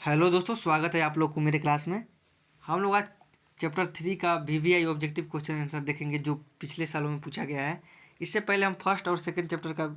Hello दोस्तों, स्वागत है आप लोग को मेरे क्लास में। हम लोग आज चैप्टर 3 का वीवीआई ऑब्जेक्टिव क्वेश्चन आंसर देखेंगे जो पिछले सालों में पूछा गया है। इससे पहले हम फर्स्ट और सेकंड चैप्टर का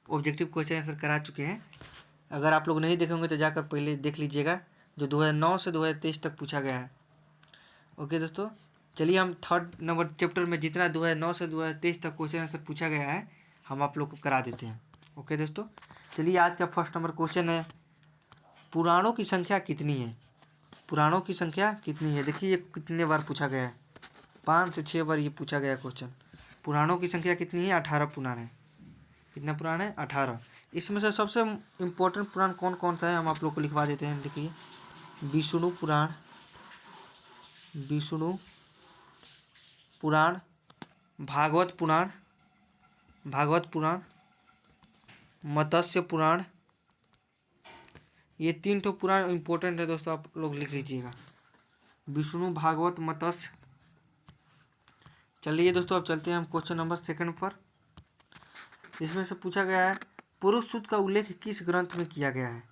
ऑब्जेक्टिव क्वेश्चन आंसर करा चुके हैं। अगर आप लोग नहीं देखे होंगे तो जाकर पहले देख लीजिएगा, जो 2009 से 2023 तक पूछा गया है। ओके दोस्तों, चलिए हम थर्ड नंबर चैप्टर में जितना 2009 से 2023 तक क्वेश्चन आंसर पूछा गया है हम आप लोग को करा देते हैं। ओके दोस्तों, चलिए आज का फर्स्ट नंबर क्वेश्चन है, पुराणों की संख्या कितनी है। पुराणों की संख्या कितनी है। देखिए ये कितने बार पूछा गया है, 5 से 6 बार ये पूछा गया क्वेश्चन। पुराणों की संख्या कितनी है, 18 पुराण है। कितना पुराण है, 18। इसमें से सबसे इम्पोर्टेंट पुराण कौन कौन सा है हम आप लोग को लिखवा देते हैं। देखिए विष्णु पुराण, विष्णु पुराण, भागवत पुराण, भागवत पुराण, मत्स्य पुराण। ये 3 तो पुराण इम्पोर्टेंट है दोस्तों, आप लोग लिख लीजिएगा, विष्णु, भागवत, मत्स्य। चलिए दोस्तों अब चलते हैं हम क्वेश्चन नंबर सेकंड पर। इसमें से पूछा गया है, पुरुष सूक्त का उल्लेख किस ग्रंथ में किया गया है।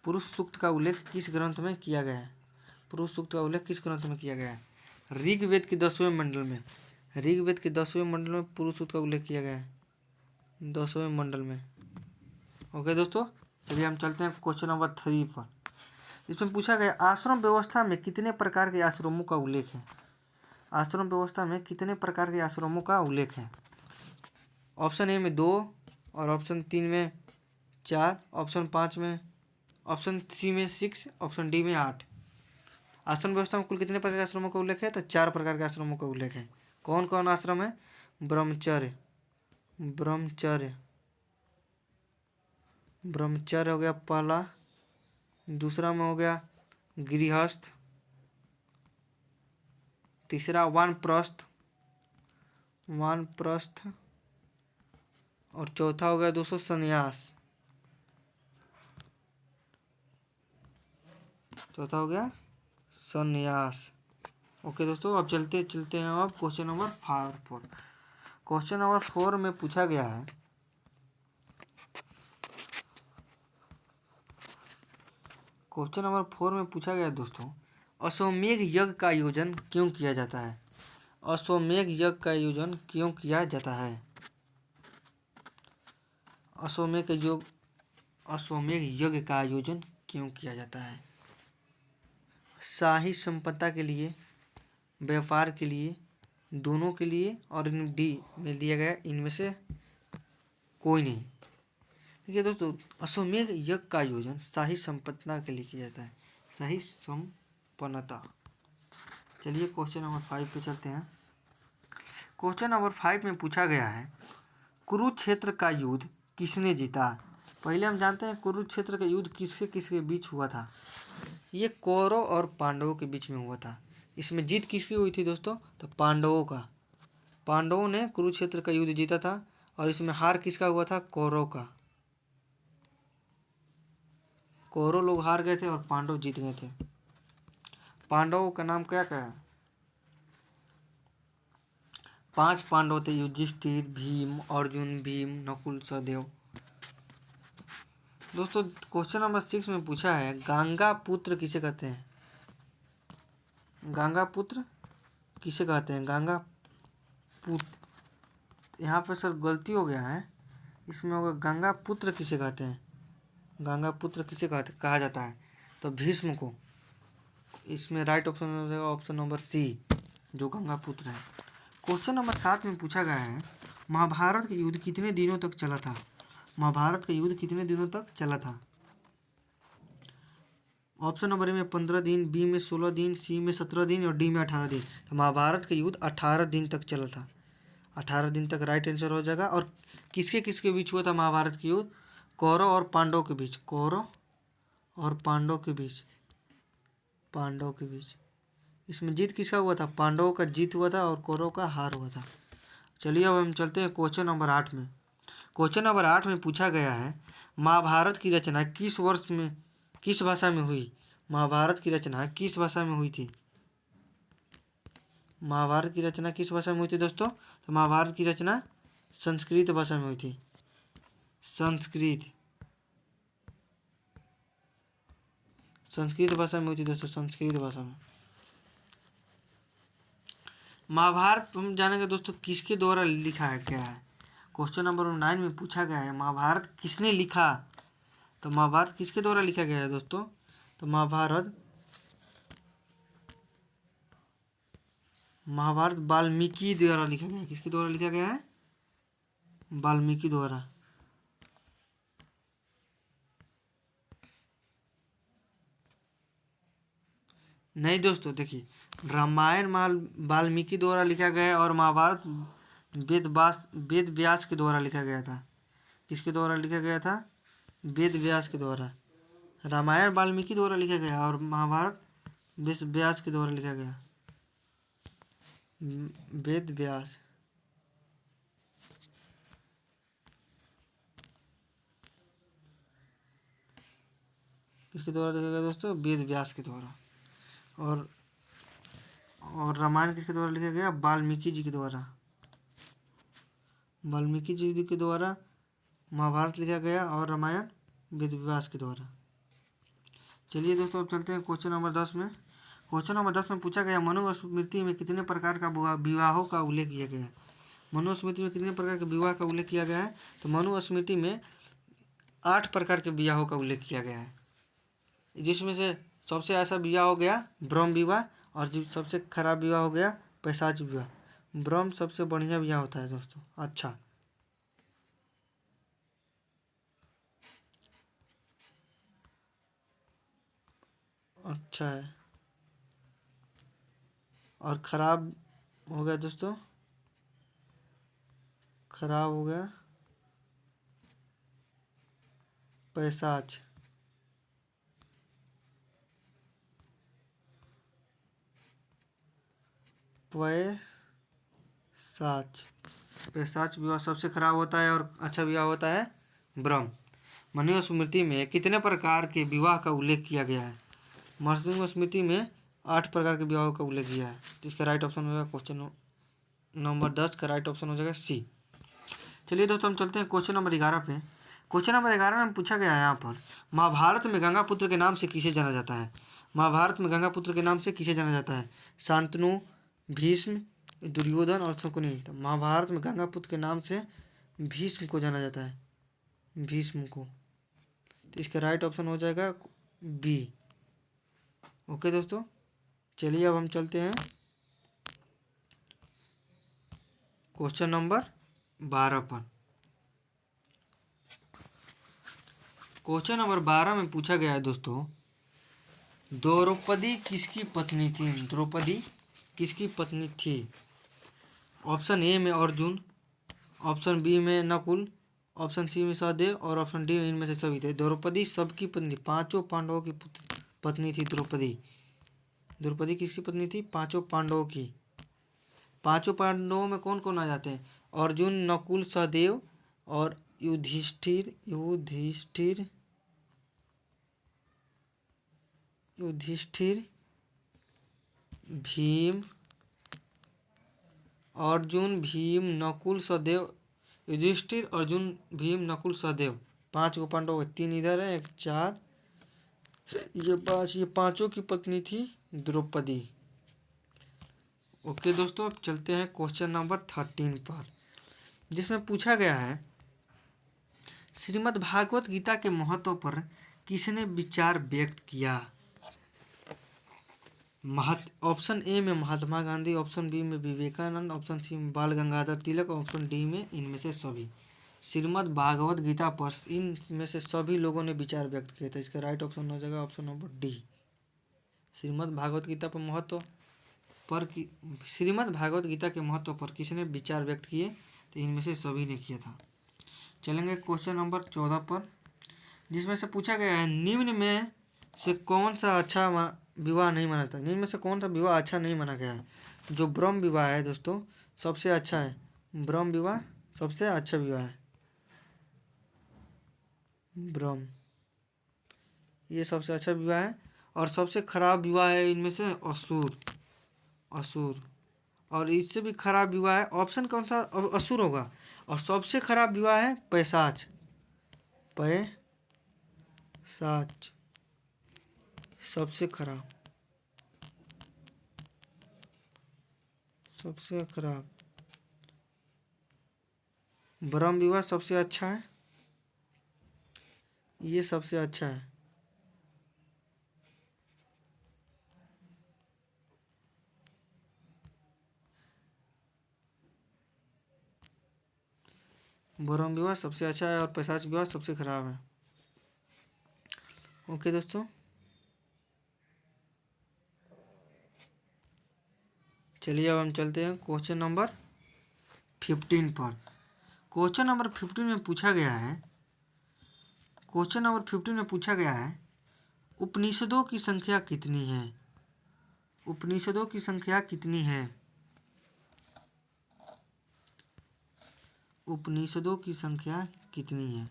पुरुष सूक्त का उल्लेख किस ग्रंथ में किया गया है। पुरुष सूक्त का उल्लेख किस ग्रंथ में किया गया है। ऋग्वेद के 10वें मंडल में, ऋग्वेद के 10वें मंडल में पुरुष सूक्त का उल्लेख किया गया है, 10वें मंडल में। ओके दोस्तों, चलिए हम चलते हैं क्वेश्चन नंबर 3 पर। इसमें पूछा गया, आश्रम व्यवस्था में कितने प्रकार के आश्रमों का उल्लेख है। आश्रम व्यवस्था में कितने प्रकार के आश्रमों का उल्लेख है। ऑप्शन ए में 2 और ऑप्शन 3 में 4, ऑप्शन 5 में, ऑप्शन सी में 6, ऑप्शन डी में 8। आश्रम व्यवस्था में कुल कितने प्रकार के आश्रमों का उल्लेख है, तो 4 प्रकार के आश्रमों का उल्लेख है। कौन कौन आश्रम है, ब्रह्मचर्य, ब्रह्मचर्य, ब्रह्मचर्य हो गया पहला। दूसरा में हो गया गृहस्थ, तीसरा वानप्रस्थ, वानप्रस्थ, और चौथा हो गया दोस्तों संन्यास, चौथा हो गया संन्यास। ओके दोस्तों, अब चलते हैं अब क्वेश्चन नंबर 4। क्वेश्चन नंबर 4 में पूछा गया है, क्वेश्चन नंबर 4 में पूछा गया है दोस्तों, अश्वमेध यज्ञ का आयोजन क्यों किया जाता है। अश्वमेध यज्ञ का आयोजन क्यों किया जाता है। अश्वमेध योग, अश्वमेध यज्ञ का आयोजन क्यों किया जाता है। शाही संपदा के लिए, व्यापार के लिए, दोनों के लिए, और इन डी में दिया गया इनमें से कोई नहीं। ठीक है दोस्तों, अश्वमेध यज्ञ का आयोजन शाही संपन्नता के लिए किया जाता है, शाही संपन्नता। चलिए क्वेश्चन नंबर 5 पे चलते हैं। क्वेश्चन नंबर 5 में पूछा गया है, कुरुक्षेत्र का युद्ध किसने जीता। पहले हम जानते हैं कुरुक्षेत्र का युद्ध किसके किसके बीच हुआ था। ये कौरव और पांडवों के बीच में हुआ था। इसमें जीत किसकी हुई थी दोस्तों, तो पांडवों का। पांडवों ने कुरुक्षेत्र का युद्ध जीता था, और इसमें हार किसका हुआ था, कौरव का। कौरव लोग हार गए थे और पांडव जीत गए थे। पांडवों का नाम क्या क्या है, 5 पांडव थे, युधिष्ठिर, भीम, अर्जुन, भीम, नकुल, सहदेव। दोस्तों क्वेश्चन नंबर 6 में पूछा है, गंगा पुत्र किसे कहते हैं। गंगा पुत्र किसे कहते हैं, गंगा पुत्र। यहाँ पे सर गलती हो गया है, इसमें होगा गंगा पुत्र किसे कहते हैं। गंगा पुत्र किसे कहा जाता है, तो भीष्म को। इसमें राइट ऑप्शन हो जाएगा ऑप्शन नंबर सी, जो गंगा पुत्र है। क्वेश्चन नंबर 7 में पूछा गया है, महाभारत का युद्ध कितने दिनों तक चला था। महाभारत का युद्ध कितने दिनों तक चला था। ऑप्शन नंबर ए में 15 दिन, बी में 16 दिन, सी में 17 दिन, और डी में 18 दिन। तो महाभारत का युद्ध 18 दिन तक चला था। 18 दिन तक राइट आंसर हो जाएगा। और किसके किसके बीच हुआ था महाभारत का युद्ध, कौरव और पांडव के बीच, कौरव और पांडव के बीच, पांडव के बीच। इसमें जीत किसका हुआ था, पांडवों का जीत हुआ था और कौरव का हार हुआ था। चलिए अब हम चलते हैं क्वेश्चन नंबर 8 में। क्वेश्चन नंबर 8 में पूछा गया है, महाभारत की रचना किस वर्ष में, किस भाषा में हुई। महाभारत की रचना किस भाषा में हुई थी। महाभारत की रचना किस भाषा में हुई थी दोस्तों, तो महाभारत की रचना संस्कृत भाषा में हुई थी, संस्कृत, संस्कृत भाषा में हुई थी दोस्तों, संस्कृत भाषा में। महाभारत हम जानेंगे दोस्तों किसके द्वारा लिखा है गया है। क्वेश्चन नंबर 9 में पूछा गया है महाभारत किसने लिखा। तो महाभारत किसके द्वारा लिखा गया है दोस्तों। तो महाभारत वाल्मीकि द्वारा लिखा गया है। किसके द्वारा लिखा गया है। वाल्मीकि द्वारा। नहीं दोस्तों देखिए, रामायण वाल्मीकि द्वारा लिखा गया है और महाभारत वेद व्यास के द्वारा लिखा गया था। किसके द्वारा लिखा गया था। वेद व्यास के द्वारा। रामायण वाल्मीकि द्वारा लिखा गया और महाभारत वेद व्यास के द्वारा लिखा गया। वेद व्यास। किसके द्वारा लिखा गया दोस्तों। वेद व्यास के द्वारा। और रामायण किसके द्वारा लिखा गया। वाल्मीकि जी के द्वारा। वाल्मीकि जी के द्वारा महाभारत लिखा गया और रामायण वेद व्यास के द्वारा। चलिए दोस्तों अब चलते हैं क्वेश्चन नंबर 10 में। क्वेश्चन नंबर 10 में पूछा गया मनुस्मृति में कितने प्रकार का विवाहों का उल्लेख किया गया है। मनुस्मृति में कितने प्रकार के विवाह का उल्लेख किया गया है। तो मनुस्मृति में 8 प्रकार के विवाहों का उल्लेख किया गया है, जिसमें से सबसे ऐसा विवाह हो गया ब्रह्म विवाह, और जो सबसे खराब विवाह हो गया पैशाच विवाह। ब्रह्म सबसे बढ़िया विवाह होता है दोस्तों, अच्छा है। और खराब हो गया दोस्तों, खराब हो गया पैशाच। पैशाच विवाह सबसे खराब होता है और अच्छा विवाह होता है ब्रह्म। मनुस्मृति में कितने प्रकार के विवाह का उल्लेख किया गया है। मनुस्मृति में 8 प्रकार के विवाहों का उल्लेख किया है। इसका राइट ऑप्शन हो जाएगा क्वेश्चन नंबर 10 का राइट ऑप्शन हो जाएगा सी। चलिए दोस्तों हम चलते हैं क्वेश्चन नंबर 11 पे। क्वेश्चन नंबर 11 में पूछा गया है यहाँ पर महाभारत में गंगापुत्र के नाम से किसे जाना जाता है। महाभारत में गंगापुत्र के नाम से किसे जाना जाता है। शांतनु, भीष्म, दुर्योधन और शकुनि। तो महाभारत में गंगापुत्र के नाम से भीष्म को जाना जाता है, भीष्म को। तो इसका राइट ऑप्शन हो जाएगा बी। ओके दोस्तों, चलिए अब हम चलते हैं क्वेश्चन नंबर 12 पर। क्वेश्चन नंबर 12 में पूछा गया है दोस्तों द्रौपदी किसकी पत्नी थी। द्रौपदी किसकी पत्नी थी। ऑप्शन ए में अर्जुन, ऑप्शन बी में नकुल, ऑप्शन सी में सहदेव और ऑप्शन डी में इनमें से सभी थे। द्रौपदी सबकी पत्नी, 5 पांडवों की पत्नी थी द्रौपदी। द्रौपदी किसकी पत्नी थी। 5 पांडवों की। 5 पांडवों में कौन कौन आ जाते हैं। अर्जुन, नकुल, सहदेव और युधिष्ठिर, भीम, अर्जुन, भीम, नकुल, सहदेव, युधिष्ठिर, अर्जुन, भीम, नकुल, सहदेव। 5 को पांडव, 3 इधर है, 1 4, ये 5, ये 5 की पत्नी थी द्रौपदी। ओके दोस्तों अब चलते हैं क्वेश्चन नंबर 13 पर, जिसमें पूछा गया है श्रीमद् भागवत गीता के महत्व पर किसने विचार व्यक्त किया। ऑप्शन ए में महात्मा गांधी, ऑप्शन बी में विवेकानंद, ऑप्शन सी में बाल गंगाधर तिलक, ऑप्शन डी में इनमें से सभी। श्रीमद् भागवत गीता पर इनमें से सभी लोगों ने विचार व्यक्त किया था। इसका राइट ऑप्शन हो जाएगा option number D. Shrimad Bhagavad Gita पर श्रीमद् भागवत गीता के महत्व पर किसने विचार व्यक्त किए। तो इनमें से सभी ने किया था। चलेंगे क्वेश्चन नंबर 14 पर, जिसमें से पूछा गया है निम्न में से कौन सा अच्छा विवाह नहीं माना था। निम्न में से कौन सा विवाह अच्छा नहीं माना गया है। जो ब्रह्म विवाह है दोस्तों सबसे अच्छा है। ब्रह्म विवाह सबसे अच्छा विवाह है। ब्रह्म ये सबसे अच्छा विवाह है। और सबसे खराब विवाह है इनमें से असुर। और इससे भी खराब विवाह है, ऑप्शन कौन सा असुर होगा। और सबसे खराब विवाह है पैशाच। सबसे खराब, सबसे खराब। ब्रह्म विवाह सबसे अच्छा है, ये सबसे अच्छा है। ब्रह्म विवाह सबसे अच्छा है और पैशाच विवाह सबसे खराब है। ओके दोस्तों, चलिए अब हम चलते हैं क्वेश्चन नंबर 15 पर। क्वेश्चन नंबर 15 में पूछा गया है, क्वेश्चन नंबर 15 में पूछा गया है उपनिषदों की संख्या कितनी है? उपनिषदों की संख्या कितनी है? उपनिषदों की संख्या कितनी है?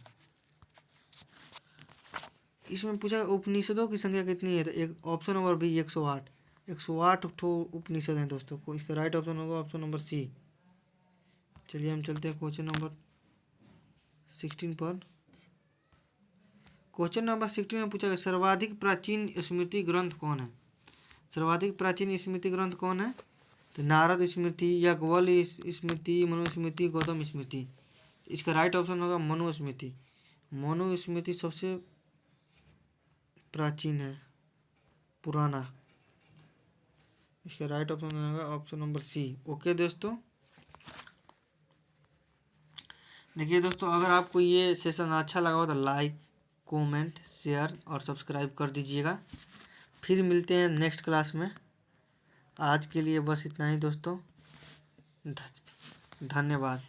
इसमें पूछा उपनिषदों की संख्या कितनी है, तो एक ऑप्शन नंबर बी 108। 108 ठो उपनिषद हैं दोस्तों को, इसका राइट ऑप्शन होगा ऑप्शन नंबर सी। चलिए हम चलते हैं क्वेश्चन नंबर 16 पर। क्वेश्चन नंबर 16 में पूछा गया सर्वाधिक प्राचीन स्मृति ग्रंथ कौन है? सर्वाधिक प्राचीन स्मृति ग्रंथ कौन है? तो नारद स्मृति, याज्ञवल्क्य स्मृति, मनुस्मृति, गौतम स्मृति। इसका राइट ऑप्शन होगा मनुस्मृति। मनुस्मृति सबसे प्राचीन है, पुराना। इसका राइट ऑप्शन होगा ऑप्शन नंबर सी। ओके दोस्तों, देखिए दोस्तों, अगर आपको ये सेशन अच्छा लगा हो तो लाइक, कमेंट, शेयर और सब्सक्राइब कर दीजिएगा। फिर मिलते हैं नेक्स्ट क्लास में। आज के लिए बस इतना ही दोस्तों, धन्यवाद।